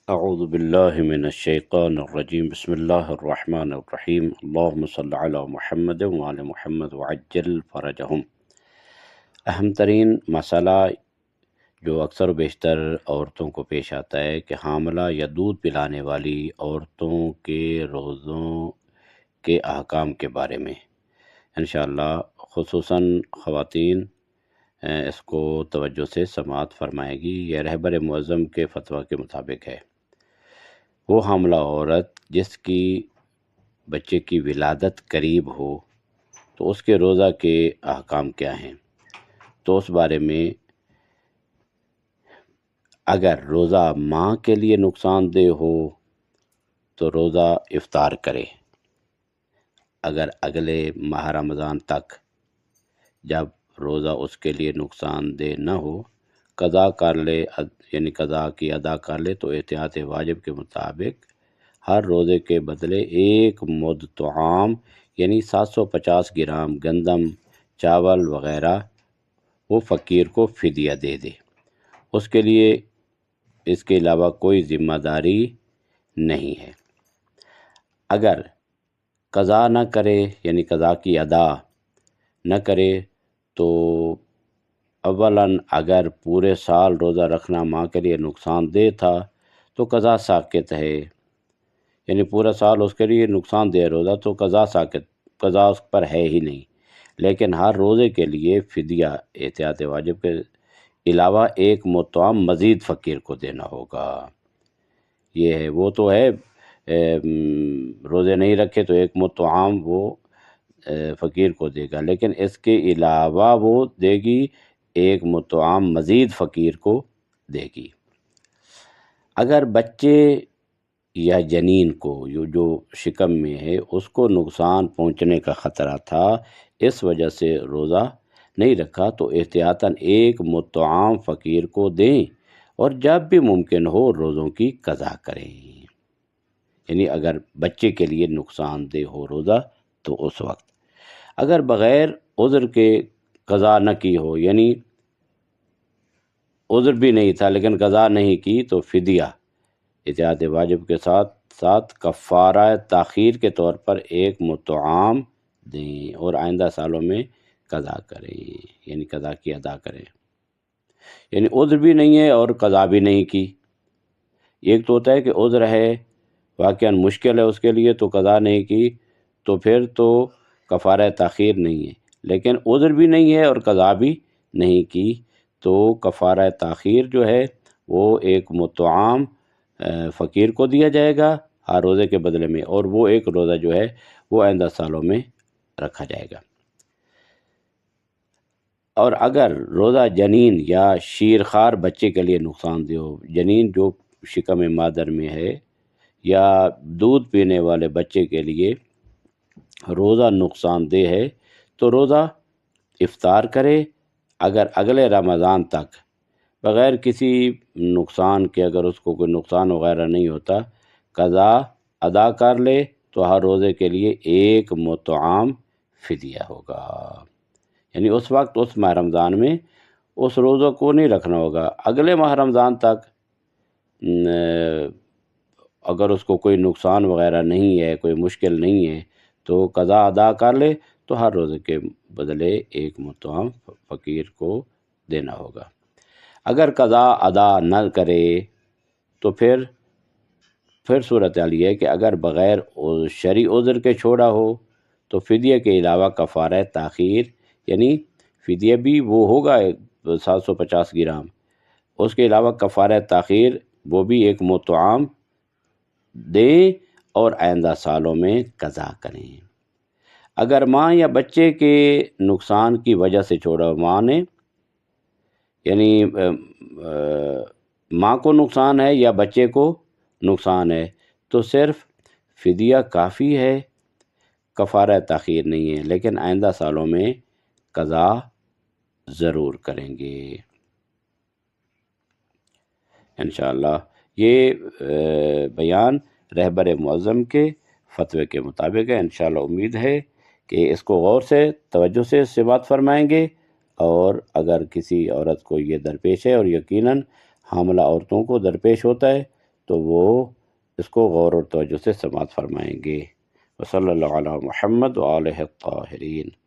اعوذ باللہ من الشیطان الرجیم بسم اللہ الرحمن الرحیم اللہم صلی علی محمد وعلی محمد وعجل فرجہم۔ اہم ترین مسئلہ جو اکثر و بیشتر عورتوں کو پیش آتا ہے کہ حاملہ یا دودھ پلانے والی عورتوں کے روزوں کے احکام کے بارے میں انشاءاللہ خصوصاً خواتین اس کو توجہ سے سماعت فرمائے گی۔ یہ رہبر معظم کے فتویٰ کے مطابق ہے۔ وہ حاملہ عورت جس کی بچے کی ولادت قریب ہو تو اس کے روزہ کے احکام کیا ہیں، تو اس بارے میں اگر روزہ ماں کے لیے نقصان دہ ہو تو روزہ افطار کرے۔ اگر اگلے ماہ رمضان تک جب روزہ اس کے لیے نقصان دہ نہ ہو قضا کر لے، یعنی قضا کی ادا کر لے، تو احتیاط واجب کے مطابق ہر روزے کے بدلے ایک مد طعام یعنی 750 گرام گندم، چاول وغیرہ وہ فقیر کو فدیہ دے دے۔ اس کے لیے اس کے علاوہ کوئی ذمہ داری نہیں ہے۔ اگر قضا نہ کرے یعنی قضا کی ادا نہ کرے تو اولاً اگر پورے سال روزہ رکھنا ماں کے لیے نقصان دہ تھا تو قضا ساقط ہے، یعنی پورا سال اس کے لیے نقصان دہ روزہ تو قضا ساقط، قضا اس پر ہے ہی نہیں، لیکن ہر روزے کے لیے فدیہ احتیاط واجب کے علاوہ ایک مطعم مزید فقیر کو دینا ہوگا۔ یہ ہے، وہ تو ہے روزے نہیں رکھے تو ایک مطعم وہ فقیر کو دے گا، لیکن اس کے علاوہ وہ دے گی ایک مطعم مزید فقیر کو دے گی۔ اگر بچے یا جنین کو جو شکم میں ہے اس کو نقصان پہنچنے کا خطرہ تھا، اس وجہ سے روزہ نہیں رکھا، تو احتیاطاً ایک مطعم فقیر کو دیں اور جب بھی ممکن ہو روزوں کی قضا کریں۔ یعنی اگر بچے کے لیے نقصان دہ ہو روزہ تو اس وقت، اگر بغیر عذر کے قضا نہ کی ہو، یعنی عذر بھی نہیں تھا لیکن قضا نہیں کی، تو فدیہ احتیاط واجب کے ساتھ ساتھ کفارہ تاخیر کے طور پر ایک مطعم دیں اور آئندہ سالوں میں قضا کریں، یعنی قضا کی ادا کریں۔ یعنی عذر بھی نہیں ہے اور قضا بھی نہیں کی۔ ایک تو ہوتا ہے کہ عذر ہے، واقعاً مشکل ہے اس کے لیے تو قضا نہیں کی، تو پھر تو کفارہ تاخیر نہیں ہے، لیکن عذر بھی نہیں ہے اور قضا بھی نہیں کی، تو کفارہ تاخیر جو ہے وہ ایک مطعم فقیر کو دیا جائے گا ہر روزے کے بدلے میں، اور وہ ایک روزہ جو ہے وہ آئندہ سالوں میں رکھا جائے گا۔ اور اگر روزہ جنین یا شیرخوار بچے کے لیے نقصان دہ ہو، جنین جو شکم مادر میں ہے یا دودھ پینے والے بچے کے لیے روزہ نقصان دہ ہے تو روزہ افطار کرے۔ اگر اگلے رمضان تک بغیر کسی نقصان کے، اگر اس کو کوئی نقصان وغیرہ نہیں ہوتا، قضا ادا کر لے تو ہر روزے کے لیے ایک مطعم فدیہ ہوگا۔ یعنی اس وقت اس ماہ رمضان میں اس روزہ کو نہیں رکھنا ہوگا، اگلے ماہ رمضان تک اگر اس کو کوئی نقصان وغیرہ نہیں ہے، کوئی مشکل نہیں ہے، تو قضا ادا کر لے تو ہر روزے کے بدلے ایک مطعم فقیر کو دینا ہوگا۔ اگر قضا ادا نہ کرے تو پھر صورتحال یہ ہے کہ اگر بغیر شرعی عذر کے چھوڑا ہو تو فدیہ کے علاوہ کفارہ تاخیر، یعنی فدیہ بھی وہ ہوگا 750 گرام، اس کے علاوہ کفارہ تاخیر وہ بھی ایک مطعم دیں اور آئندہ سالوں میں قضا کریں۔ اگر ماں یا بچے کے نقصان کی وجہ سے چھوڑا، ماں نے یعنی ماں کو نقصان ہے یا بچے کو نقصان ہے، تو صرف فدیہ کافی ہے، کفارہ تاخیر نہیں ہے، لیکن آئندہ سالوں میں قضا ضرور کریں گے انشاءاللہ۔ یہ بیان رہبر معظم کے فتوے کے مطابق ہے۔ انشاءاللہ امید ہے کہ اس کو غور سے توجہ سے سماعت فرمائیں گے، اور اگر کسی عورت کو یہ درپیش ہے، اور یقیناً حاملہ عورتوں کو درپیش ہوتا ہے، تو وہ اس کو غور و توجہ سے سماعت فرمائیں گے۔ وصلی اللہ علی محمد وآلہ الطاہرین۔